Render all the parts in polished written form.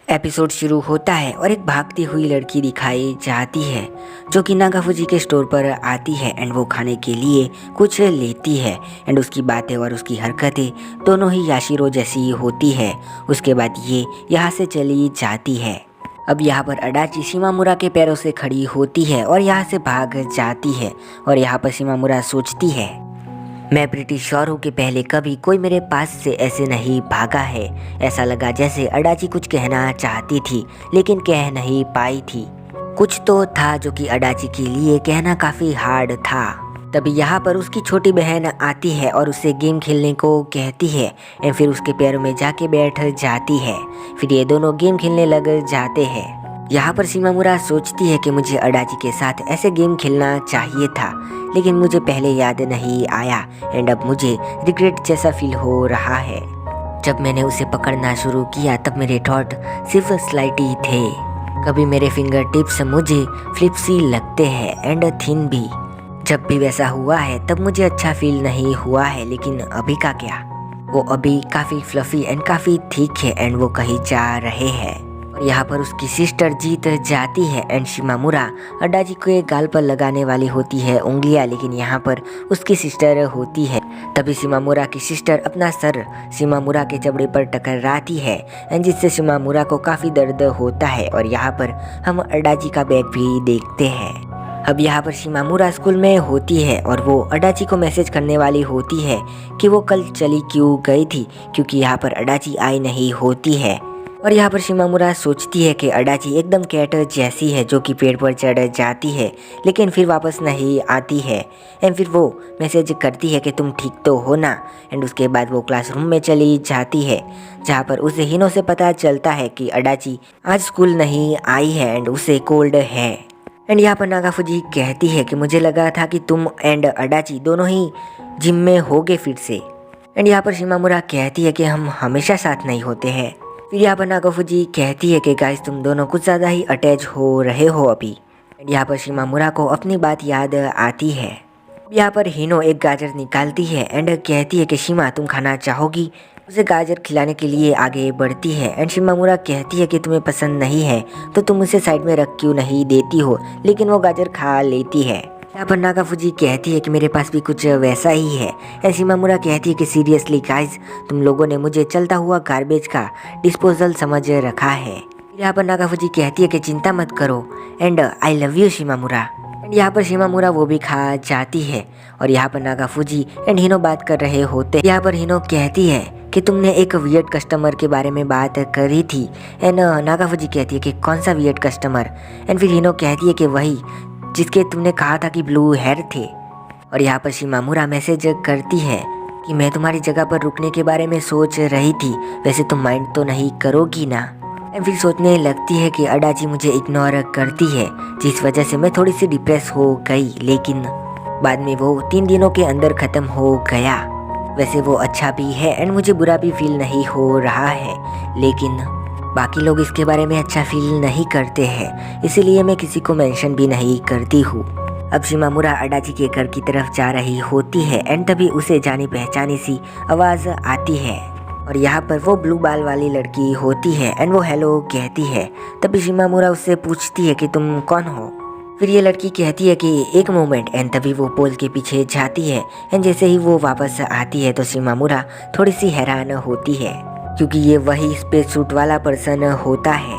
Episode शुरू होता है और एक भागती हुई लड़की दिखाई जाती है जो कि नागाफुजी के स्टोर पर आती है एंड वो खाने के लिए कुछ लेती है एंड उसकी बातें और उसकी हरकतें दोनों ही याशिरो जैसी होती है। उसके बाद ये यहाँ से चली जाती है। अब यहाँ पर अडाची शिमामुरा के पैरों से खड़ी होती है और यहाँ से भाग जाती है और यहाँ पर शिमामुरा सोचती है, मैं प्रीटी श्योर हूँ कि पहले कभी कोई मेरे पास से ऐसे नहीं भागा है। ऐसा लगा जैसे अडाची कुछ कहना चाहती थी लेकिन कह नहीं पाई थी। कुछ तो था जो कि अडाची के लिए कहना काफ़ी हार्ड था। तभी यहाँ पर उसकी छोटी बहन आती है और उससे गेम खेलने को कहती है एंड फिर उसके पैरों में जाके बैठ जाती है। फिर ये दोनों गेम खेलने लग जाते हैं। यहाँ पर शिमामुरा सोचती है कि मुझे अडाची के साथ ऐसे गेम खेलना चाहिए था लेकिन मुझे पहले याद नहीं आया एंड अब मुझे रिग्रेट जैसा फील हो रहा है। जब मैंने उसे पकड़ना शुरू किया तब मेरे थॉट सिर्फ स्लाइट ही थे। कभी मेरे फिंगर टिप्स मुझे फ्लिप्सी लगते हैं एंड थिन भी। जब भी वैसा हुआ है तब मुझे अच्छा फील नहीं हुआ है, लेकिन अभी का क्या, वो अभी काफ़ी फ्लफी एंड काफ़ी थिक है एंड वो कहीं जा रहे हैं। और यहाँ पर उसकी सिस्टर जीत जाती है एंड शिमामुरा अडाची के गाल पर लगाने वाली होती है उंगलियां, लेकिन यहाँ पर उसकी सिस्टर होती है। तभी शिमामुरा की सिस्टर अपना सर शिमामुरा के चबड़े पर टकराती है एंड जिससे शिमामुरा को काफ़ी दर्द होता है। और यहाँ पर हम अडाची का बैग भी देखते हैं। अब यहाँ पर शिमामुरा स्कूल में होती है और वो अडाची को मैसेज करने वाली होती है कि वो कल चली क्यों गई थी, क्योंकि यहाँ पर अडाची आई नहीं होती है। और यहाँ पर शिमामुरा सोचती है कि अडाची एकदम कैट जैसी है जो कि पेड़ पर चढ़ जाती है लेकिन फिर वापस नहीं आती है एंड फिर वो मैसेज करती है कि तुम ठीक तो हो ना। एंड उसके बाद वो क्लासरूम में चली जाती है जहाँ पर उसे हिनो से पता चलता है कि अडाची आज स्कूल नहीं आई है एंड उसे कोल्ड है। एंड यहाँ पर नागाफुजी कहती है कि मुझे लगा था कि तुम एंड अडाची दोनों ही जिम में होगे फिर से। एंड यहाँ पर शिमामुरा कहती है कि हम हमेशा साथ नहीं होते हैं। फिर यहाँ पर नागाफुजी कहती है कि गाइस तुम दोनों कुछ ज़्यादा ही अटैच हो रहे हो अभी। एंड यहाँ पर शिमामुरा को अपनी बात याद आती है। यहाँ पर हिनो एक गाजर निकालती है एंड कहती है कि शिमा तुम खाना चाहोगी। उसे गाजर खिलाने के लिए आगे बढ़ती है एंड शिमामुरा कहती है कि तुम्हें पसंद नहीं है तो तुम उसे साइड में रख क्यों नहीं देती हो, लेकिन वो गाजर खा लेती है। यहाँ पर नागाफुजी कहती है कि मेरे पास भी कुछ वैसा ही है एंड शिमामुरा कहती है कि सीरियसली गाइस तुम लोगों ने मुझे चलता हुआ गार्बेज का डिस्पोजल समझ रखा है। यहाँ पर नागाफुजी कहती है कि चिंता मत करो and I love you Shimamura. And यहाँ पर शिमामुरा वो भी खा जाती है। और यहाँ पर नागाफुजी एंड हिनो बात कर रहे होते। यहाँ पर हिनो कहती है कि तुमने एक वियर्ड कस्टमर के बारे में बात करी थी एंड नागाफुजी कहती है कि कौन सा वियर्ड कस्टमर। एंड फिर हिनो कहती है कि वही जिसके तुमने कहा था कि ब्लू हेयर थे। और यहाँ पर शिमामुरा मैसेज करती है कि मैं तुम्हारी जगह पर रुकने के बारे में सोच रही थी, वैसे तुम माइंड तो नहीं करोगी ना। एंड फिर सोचने लगती है कि अडाची मुझे इग्नोर करती है जिस वजह से मैं थोड़ी सी डिप्रेस हो गई, लेकिन बाद में वो 3 दिनों के अंदर ख़त्म हो गया। वैसे वो अच्छा भी है एंड मुझे बुरा भी फील नहीं हो रहा है, लेकिन बाकी लोग इसके बारे में अच्छा फील नहीं करते हैं, इसीलिए मैं किसी को मेंशन भी नहीं करती हूँ। अब शिमामुरा अडाची के घर की तरफ जा रही होती है एंड तभी उसे जानी पहचानी सी आवाज़ आती है और यहाँ पर वो ब्लू बाल वाली लड़की होती है एंड वो हेलो कहती है। तभी शिमामुरा उससे पूछती है कि तुम कौन हो। फिर ये लड़की कहती है कि एक मोमेंट एंड तभी वो पोल के पीछे जाती है एंड जैसे ही वो वापस आती है तो शिमामुरा थोड़ी सी हैरान होती है क्योंकि ये वही स्पेस सूट वाला पर्सन होता है।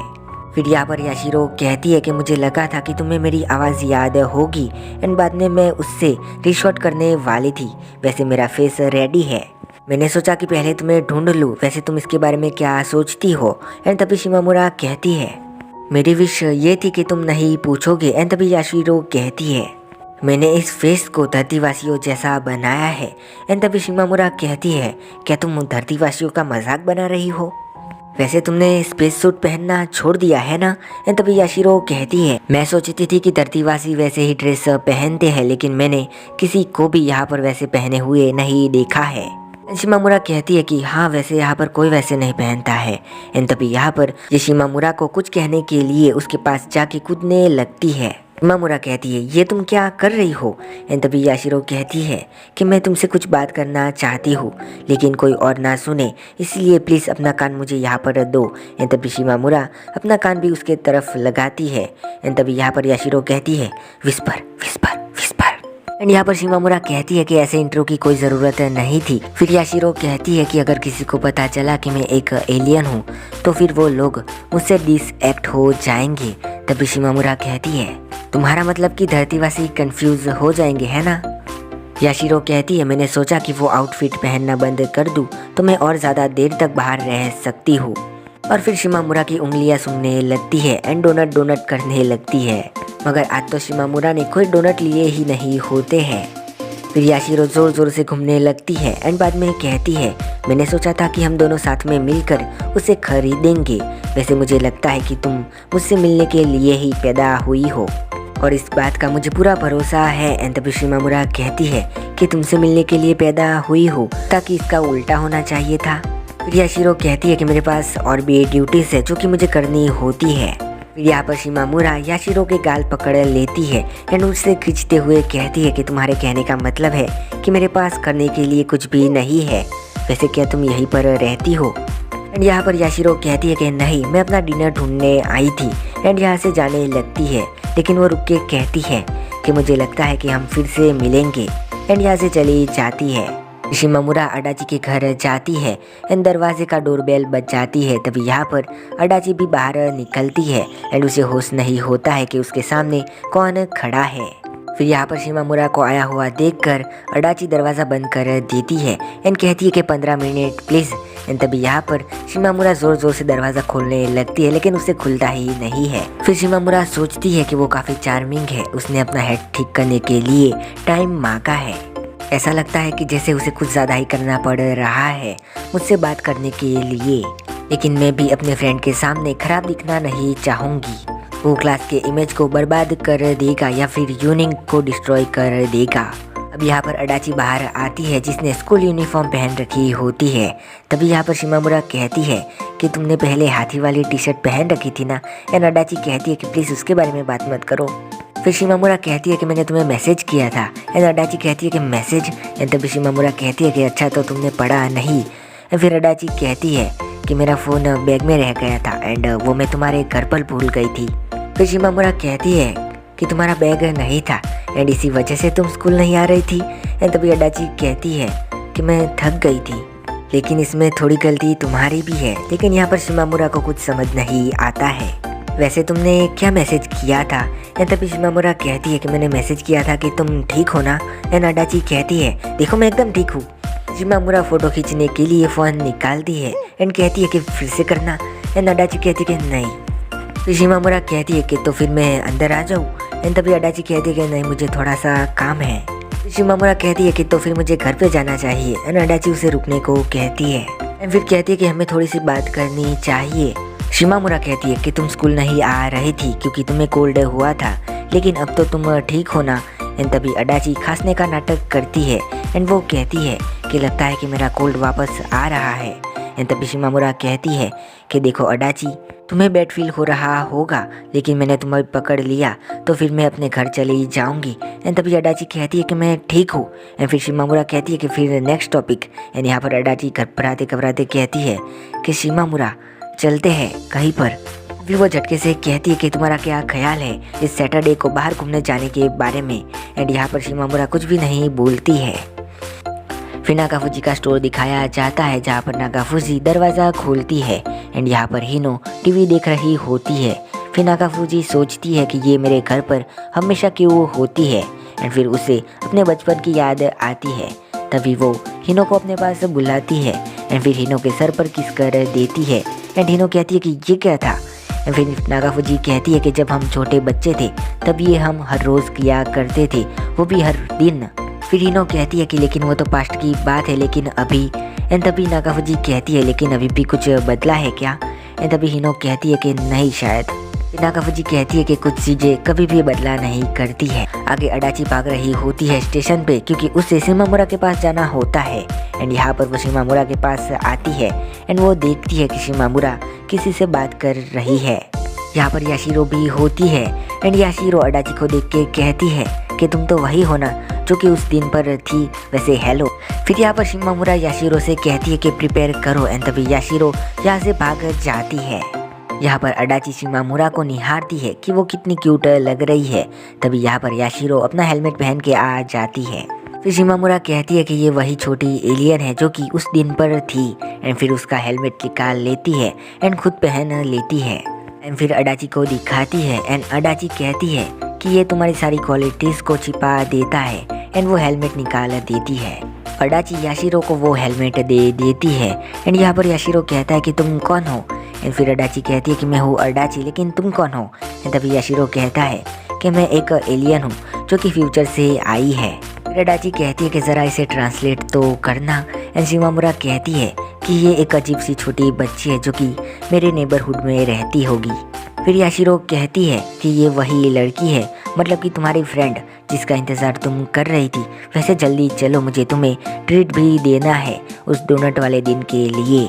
फिर यहाँ पर याशिरो कहती है कि मुझे लगा था कि तुम्हें मेरी आवाज़ याद होगी एंड बाद में मैं उससे रीशॉट करने वाली थी, वैसे मेरा फेस रेडी है। मैंने सोचा कि पहले तुम्हें ढूंढ लूँ, वैसे तुम इसके बारे में क्या सोचती हो। एंड तभी शिमामुरा कहती है मेरी विश ये थी कि तुम नहीं पूछोगे। एंड तभी याशिरो कहती है मैंने इस फेस को धरतीवासियों जैसा बनाया है। एंड तभी शिमामुरा कहती है क्या तुम धरतीवासियों का मजाक बना रही हो, वैसे तुमने स्पेस सूट पहनना छोड़ दिया है ना। एंड तभी याशिरो कहती है मैं सोचती थी कि धरतीवासी वैसे ही ड्रेस पहनते हैं, लेकिन मैंने किसी को भी यहाँ पर वैसे पहने हुए नहीं देखा है। शिमामुरा कहती है कि हाँ वैसे यहाँ पर कोई वैसे नहीं पहनता है। एंड तभी यहाँ पर ये शिमामुरा को कुछ कहने के लिए उसके पास जाके कूदने लगती है। शिमामुरा कहती है ये तुम क्या कर रही हो। एंड तभी याशिरो कहती है कि मैं तुमसे कुछ बात करना चाहती हूँ लेकिन कोई और ना सुने, इसलिए प्लीज़ अपना कान मुझे यहाँ पर दो। एंड तभी शिमामुरा अपना कान भी उसके तरफ लगाती है। एंड तभी यहाँ पर याशिरो कहती है विस्पर विस्पर विस्पर। एंड यहाँ पर शिमामुरा कहती है कि ऐसे इंट्रो की कोई ज़रूरत नहीं थी। फिर याशिरो कहती है कि अगर किसी को पता चला कि मैं एक एलियन हूँ तो फिर वो लोग मुझसे डिसएक्ट हो जाएंगे। तभी शिमामुरा कहती है तुम्हारा मतलब कि धरतीवासी कंफ्यूज हो जाएंगे है ना। याशिरो कहती है मैंने सोचा कि वो आउटफिट पहनना बंद कर दूँ तो मैं और ज़्यादा देर तक बाहर रह सकती हूँ। और फिर शिमामुरा की उंगलियां सूंघने लगती है एंड डोनट डोनट करने लगती है। मगर आज तो शिमामुरा ने कोई डोनट लिए ही नहीं होते हैं। फिर याशिरो जोर जोर से घूमने लगती है एंड बाद में कहती है मैंने सोचा था कि हम दोनों साथ में मिलकर उसे खरीदेंगे। वैसे मुझे लगता है कि तुम मुझसे मिलने के लिए ही पैदा हुई हो और इस बात का मुझे पूरा भरोसा है। एंड तभी शिमामुरा कहती है कि तुमसे मिलने के लिए पैदा हुई हो ताकि इसका उल्टा होना चाहिए था। फिर याशिरो कहती है कि मेरे पास और भी ड्यूटीज है जो कि मुझे करनी होती है। फिर यहाँ पर शिमामुरा याशिरो के गाल पकड़ लेती है एंड उससे खींचते हुए कहती है कि तुम्हारे कहने का मतलब है कि मेरे पास करने के लिए कुछ भी नहीं है, वैसे क्या तुम यहीं पर रहती हो। एंड यहाँ पर याशिरो कहती है कि नहीं मैं अपना डिनर ढूंढने आई थी। एंड यहाँ से जाने लगती है लेकिन वो रुक के कहती है कि मुझे लगता है कि हम फिर से मिलेंगे। एंड यहाँ से चली जाती है। शिमामुरा अडाची के घर जाती है एंड दरवाजे का डोरबेल बज जाती है। तभी यहाँ पर अडाची भी बाहर निकलती है एंड उसे होश नहीं होता है कि उसके सामने कौन खड़ा है। फिर यहाँ पर शिमामुरा को आया हुआ देखकर अडाची दरवाज़ा बंद कर देती है एंड कहती है कि 15 मिनट प्लीज़। एंड तभी यहाँ पर शिमामुरा जोर जोर से दरवाज़ा खोलने लगती है लेकिन उसे खुलता ही नहीं है। फिर शिमामुरा सोचती है कि वो काफ़ी चार्मिंग है, उसने अपना हेड ठीक करने के लिए टाइम मांगा है। ऐसा लगता है कि जैसे उसे कुछ ज़्यादा ही करना पड़ रहा है मुझसे बात करने के लिए, लेकिन मैं भी अपने फ्रेंड के सामने खराब दिखना नहीं चाहूँगी। वो क्लास के इमेज को बर्बाद कर देगा या फिर यूनिंग को डिस्ट्रॉय कर देगा। अब यहाँ पर अडाची बाहर आती है जिसने स्कूल यूनिफॉर्म पहन रखी होती है। तभी यहाँ पर शिमामुरा कहती है कि तुमने पहले हाथी वाली टी शर्ट पहन रखी थी ना। एंड अडाची कहती है कि प्लीज़ उसके बारे में बात मत करो। फिर शिमामुरा कहती है कि मैंने तुम्हें मैसेज किया था। एंड अडाची कहती है कि मैसेज। एंड तभी शिमामुरा कहती है कि अच्छा तो तुमने पढ़ा नहीं। फिर अडाची कहती है कि मेरा फ़ोन बैग में रह गया था एंड वो मैं तुम्हारे घर पर भूल गई थी। फिर शिमामुरा कहती है कि तुम्हारा बैग नहीं था एंड इसी वजह से तुम स्कूल नहीं आ रही थी। एंड तभी अडाची कहती है कि मैं थक गई थी, लेकिन इसमें थोड़ी गलती तुम्हारी भी है। लेकिन यहाँ पर शिमामुरा को कुछ समझ नहीं आता है। वैसे तुमने क्या मैसेज किया था। एंड तभी शिमामुरा कहती है कि मैंने मैसेज किया था कि तुम ठीक हो ना। एंड अडाची कहती है देखो मैं एकदम ठीक हूँ। शिमामुरा फ़ोटो खींचने के लिए फ़ोन निकालती है एंड कहती है कि फिर से करना। एंड अडाची कहती है कि नहीं। फिर शिमामुरा कहती है कि तो फिर मैं अंदर आ जाऊँ। एंड तभी अडाची कहती है कि नहीं मुझे थोड़ा सा काम है। शिमामुरा कहती है कि तो फिर मुझे घर पे जाना चाहिए। एंड अडाची उसे रुकने को कहती है एंड फिर कहती है कि हमें थोड़ी सी बात करनी चाहिए। शिमामुरा कहती है कि तुम स्कूल नहीं आ रही थी क्योंकि तुम्हें कोल्ड हुआ था, लेकिन अब तो तुम ठीक हो ना। एंड तभी अडाची खांसने का नाटक करती है एंड वो कहती है कि लगता है कि मेरा कोल्ड वापस आ रहा है। एंड तभी शिमामुरा कहती है कि देखो अडाची तुम्हें बैड फील हो रहा होगा, लेकिन मैंने तुम्हें पकड़ लिया तो फिर मैं अपने घर चली जाऊंगी। एंड तभी अडाची कहती है कि मैं ठीक हूँ। एंड फिर शिमामुरा कहती है कि फिर नेक्स्ट टॉपिक। एंड यहाँ पर अडाची घबराते घबराते कहती है कि शिमामुरा चलते हैं कहीं पर। फिर वो झटके से कहती है कि तुम्हारा क्या ख्याल है इस सैटरडे को बाहर घूमने जाने के बारे में। एंड यहाँ पर शिमामुरा कुछ भी नहीं बोलती है। फिर नागाफुजी का स्टोर दिखाया जाता है जहाँ पर नागाफुजी दरवाज़ा खोलती है एंड यहाँ पर हिनो टीवी देख रही होती है। फिर नागाफुजी सोचती है कि ये मेरे घर पर हमेशा क्यों होती है एंड फिर उसे अपने बचपन की याद आती है। तभी वो हिनो को अपने पास बुलाती है एंड फिर हिनो के सर पर किस कर देती है। एंड हिनो कहती है कि ये क्या था। एंड फिर नागाफुजी कहती है कि जब हम छोटे बच्चे थे तब ये हम हर रोज़ किया करते थे, वो भी हर दिन। फिर हिनो कहती है कि लेकिन वो तो पास्ट की बात है, लेकिन अभी। एंड तभी नागाफुजी कहती है लेकिन अभी भी कुछ बदला है क्या। एंड तभी हिनो कहती है कि नहीं शायद। नागाफुजी कहती है कि कुछ चीजें कभी भी बदला नहीं करती है। आगे अडाची भाग रही होती है स्टेशन पे क्योंकि उसे शिमामुरा के पास जाना होता है। एंड यहाँ पर वो शिमामुरा के पास आती है एंड वो देखती है कि शिमामुरा किसी से बात कर रही है। यहाँ पर याशिरो भी होती है एंड याशिरो अडाची को देख के कहती है कि तुम तो वही हो ना जो कि उस दिन पर थी, वैसे हेलो। फिर यहाँ पर शिमामुरा याशिरो से कहती है कि प्रिपेयर करो एंड तभी याशिरो यहाँ से भाग जाती है। यहाँ पर अडाची शिमामुरा को निहारती है कि वो कितनी क्यूट लग रही है। तभी यहाँ पर याशिरो अपना हेलमेट पहन के आ जाती है। फिर शिमामुरा कहती है कि ये वही छोटी एलियन है जो कि उस दिन पर थी एंड फिर उसका हेलमेट निकाल लेती है एंड खुद पहन लेती है एंड फिर अडाची को दिखाती है एंड अडाची कहती है कि ये तुम्हारी सारी क्वालिटीज़ को छिपा देता है एंड वो हेलमेट निकाल देती है। अडाची याशिरो को वो हेलमेट दे देती है एंड यहाँ पर याशिरो कहता है कि तुम कौन हो एंड फिर अडाची कहती है कि मैं हूँ अडाची, लेकिन तुम कौन हो। एंड तभी याशिरो कहता है कि मैं एक एलियन हूँ जो कि फ्यूचर से आई है। फिर अडाची कहती है कि ज़रा इसे ट्रांसलेट तो करना एंड शिमामुरा कहती है कि ये एक अजीब सी छोटी बच्ची है जो कि मेरे नेबरहुड में रहती होगी। फिर याशिरो कहती है कि ये वही लड़की है, मतलब कि तुम्हारी फ्रेंड जिसका इंतज़ार तुम कर रही थी। वैसे जल्दी चलो, मुझे तुम्हें ट्रीट भी देना है उस डोनट वाले दिन के लिए।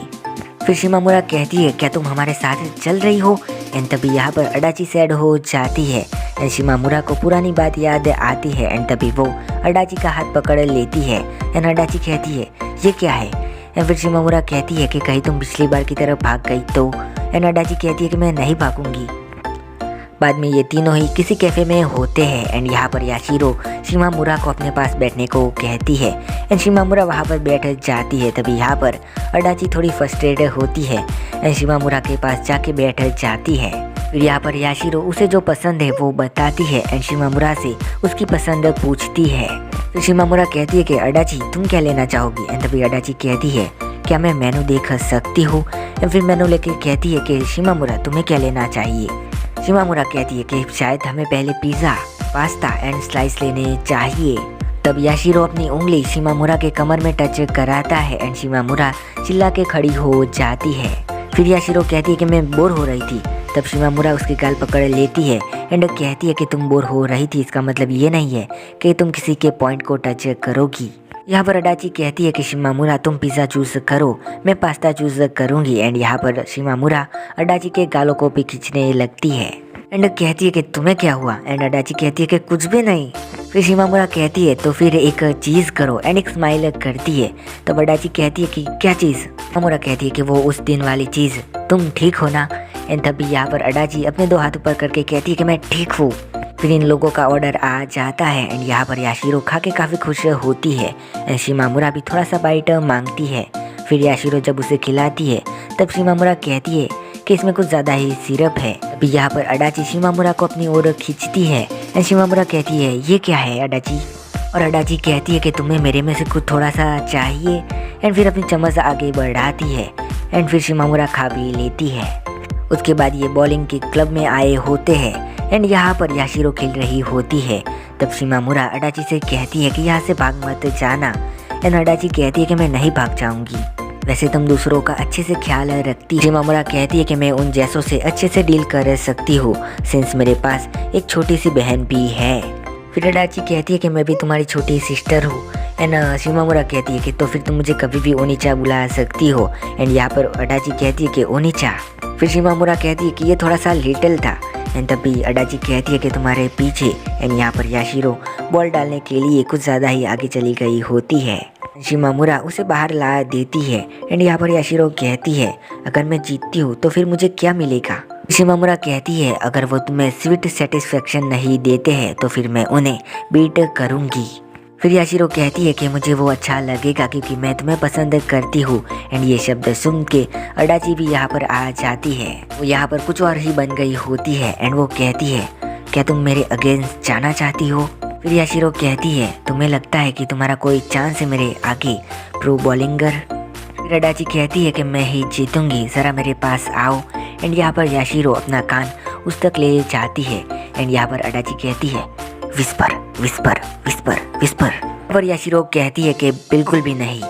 फिर शिमामुरा कहती है क्या तुम हमारे साथ चल रही हो। एंड तभी यहाँ पर अडाची सैड हो जाती है एंड शिमामुरा को पुरानी बात याद आती है एंड तभी वो अडाची का हाथ पकड़ लेती है एंड अडाची कहती है ये क्या है। एंड फिर शिमामुरा कहती है कि कहीं तुम पिछली बार की तरफ भाग गई तो। एंड अडाची कहती है कि मैं नहीं भागूंगी। बाद में ये तीनों ही किसी कैफे में होते हैं एंड यहाँ पर याशिरो शिमामुरा को अपने पास बैठने को कहती है एंड शिमामुरा वहाँ पर बैठ जाती है। तभी यहाँ पर अडाची थोड़ी फ्रस्ट्रेटेड होती है एंड शिमामुरा के पास जाके बैठ जाती है। फिर यहाँ पर याशिरो उसे जो पसंद है वो बताती है एंड शिमामुरा से उसकी पसंद पूछती है। फिर शिमामुरा कहती है कि अडाची तुम क्या लेना चाहोगी। एंड तभी अडाची कहती है क्या मैं मेनू देख सकती हूँ। एंड फिर मेनू लेके कहती है कि शिमामुरा तुम्हें क्या लेना चाहिए। शिमामुरा कहती है कि शायद हमें पहले पिज़्ज़ा, पास्ता एंड स्लाइस लेने चाहिए। तब याशिरो अपनी उंगली शिमामुरा के कमर में टच कराता है एंड शिमामुरा चिल्ला के खड़ी हो जाती है। फिर याशिरो कहती है कि मैं बोर हो रही थी। तब शिमामुरा उसकी गाल पकड़ लेती है एंड कहती है कि तुम बोर हो रही थी इसका मतलब ये नहीं है कि तुम किसी के पॉइंट को टच करोगी। यहाँ पर अडाची कहती है कि शिमामुरा तुम पिज़्ज़ा चूज़ करो, मैं पास्ता चूज़ करूँगी। एंड यहाँ पर शिमामुरा अडाची के गालों को भी खींचने लगती है एंड कहती है कि तुम्हें क्या हुआ। एंड अडाची कहती है कि कुछ भी नहीं। फिर शिमामुरा कहती है तो फिर एक चीज़ करो एंड एक स्माइल करती है। तब अडाची कहती है कि क्या चीज़। शिमामुरा कहती है कि वो उस दिन वाली चीज़, तुम ठीक हो ना। एंड तभी यहाँ पर अडाची अपने दो हाथ ऊपर करके कहती है कि मैं ठीक हूँ। फिर इन लोगों का ऑर्डर आ जाता है एंड यहाँ पर याशिरो खा के काफ़ी खुश होती है एंड शिमामुरा भी थोड़ा सा बाइट मांगती है। फिर याशिरो जब उसे खिलाती है तब शिमामुरा कहती है कि इसमें कुछ ज़्यादा ही सिरप है। अभी यहाँ पर अडाची शिमामुरा को अपनी ओर खींचती है एंड शिमामुरा कहती है ये क्या है अडाची। और अडाची कहती है कि तुम्हें मेरे में से कुछ थोड़ा सा चाहिए। एंड फिर अपनी चम्मच आगे बढ़ाती है एंड फिर शिमामुरा खा भी लेती है। उसके बाद ये बॉलिंग के क्लब में आए होते हैं एंड यहाँ पर याशिरो खेल रही होती है। तब शिमामुरा अडाची से कहती है कि यहाँ से भाग मत जाना। एंड अडाची कहती है कि मैं नहीं भाग जाऊंगी, वैसे तुम दूसरों का अच्छे से ख्याल रखती। शिमामुरा कहती है कि मैं उन जैसों से अच्छे से डील कर सकती हूँ सिंस मेरे पास एक छोटी सी बहन भी है। फिर अडाची कहती है कि मैं भी तुम्हारी छोटी सिस्टर हूँ। एंड शिमामुरा कहती है कि तो फिर तुम मुझे कभी भी ओनिचा बुला सकती हो। एंड यहाँ पर अडाची कहती है कि ओनिचा। फिर शिमामुरा कहती है कि ये थोड़ा सा लिटिल था। एंड तभी अडाची कहती है कि तुम्हारे पीछे। एंड यहाँ पर याशिरो बॉल डालने के लिए कुछ ज़्यादा ही आगे चली गई होती है। शिमामुरा उसे बाहर ला देती है एंड यहाँ पर याशिरो कहती है अगर मैं जीतती हूँ तो फिर मुझे क्या मिलेगा। शिमामुरा कहती है अगर वो तुम्हें स्वीट सेटिस्फेक्शन नहीं देते हैं तो फिर मैं उन्हें बीट करूँगी। फिर याशिरो कहती है कि मुझे वो अच्छा लगेगा क्योंकि मैं तुम्हें पसंद करती हूँ। एंड ये शब्द सुन के अडाची भी यहाँ पर आ जाती है। वो यहाँ पर कुछ और ही बन गई होती है एंड वो कहती है क्या तुम मेरे अगेंस्ट जाना चाहती हो। फिर याशिरो कहती है तुम्हें लगता है कि तुम्हारा कोई चांस है मेरे आगे प्रो बॉलिंगर। फिर अडाची कहती है कि मैं ही जीतूंगी, ज़रा मेरे पास आओ। एंड यहाँ पर याशिरो अपना कान उस तक ले जाती है एंड यहाँ पर अडाची कहती है विस्पर विस्पर विस्पर विस्पर। पर याशिरो कहती है कि बिल्कुल भी नहीं।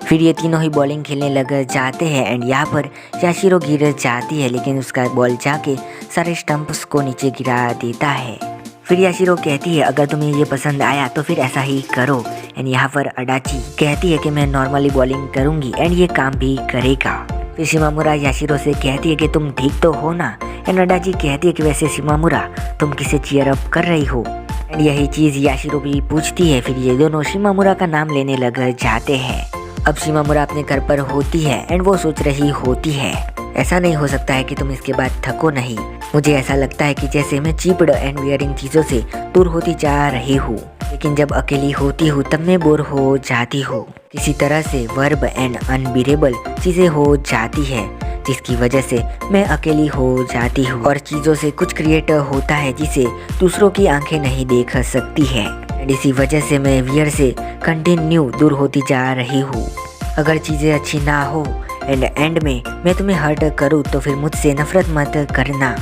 फिर ये तीनों ही बॉलिंग खेलने लग जाते हैं एंड यहाँ पर याशिरो गिर जाती है, लेकिन उसका बॉल जाके सारे स्टंप्स को नीचे गिरा देता है। फिर याशिरो कहती है अगर तुम्हें ये पसंद आया तो फिर ऐसा ही करो एंड यहाँ पर अडाची कहती है कि मैं नॉर्मली बॉलिंग करूँगी एंड ये काम भी करेगा। फिर शिमामुरा याशिरो से कहती है कि तुम ठीक तो हो ना, एंड अडाची कहती है कि वैसे शिमामुरा तुम किसे चीयर अप कर रही हो, एंड यही चीज़ याशिरो भी पूछती है। फिर ये दोनों शिमामुरा का नाम लेने लग जाते हैं। अब शिमामुरा अपने घर पर होती है एंड वो सोच रही होती है ऐसा नहीं हो सकता है कि तुम इसके बाद थको नहीं, मुझे ऐसा लगता है कि जैसे मैं चीप्ड एंड वियरिंग चीज़ों से दूर होती जा रही हूँ, लेकिन जब अकेली होती हूँ तब मैं बोर हो जाती हूँ। किसी तरह से वर्ब एंड अनबिरेबल चीज़ें हो जाती है जिसकी वजह से मैं अकेली हो जाती हूँ और चीज़ों से कुछ क्रिएट होता है जिसे दूसरों की आंखें नहीं देख सकती है। एंड इसी वजह से मैं वियर से कंटिन्यू दूर होती जा रही हूँ। अगर चीज़ें अच्छी ना हो एंड एंड में मैं तुम्हें हर्ट करूँ तो फिर मुझसे नफरत मत करना।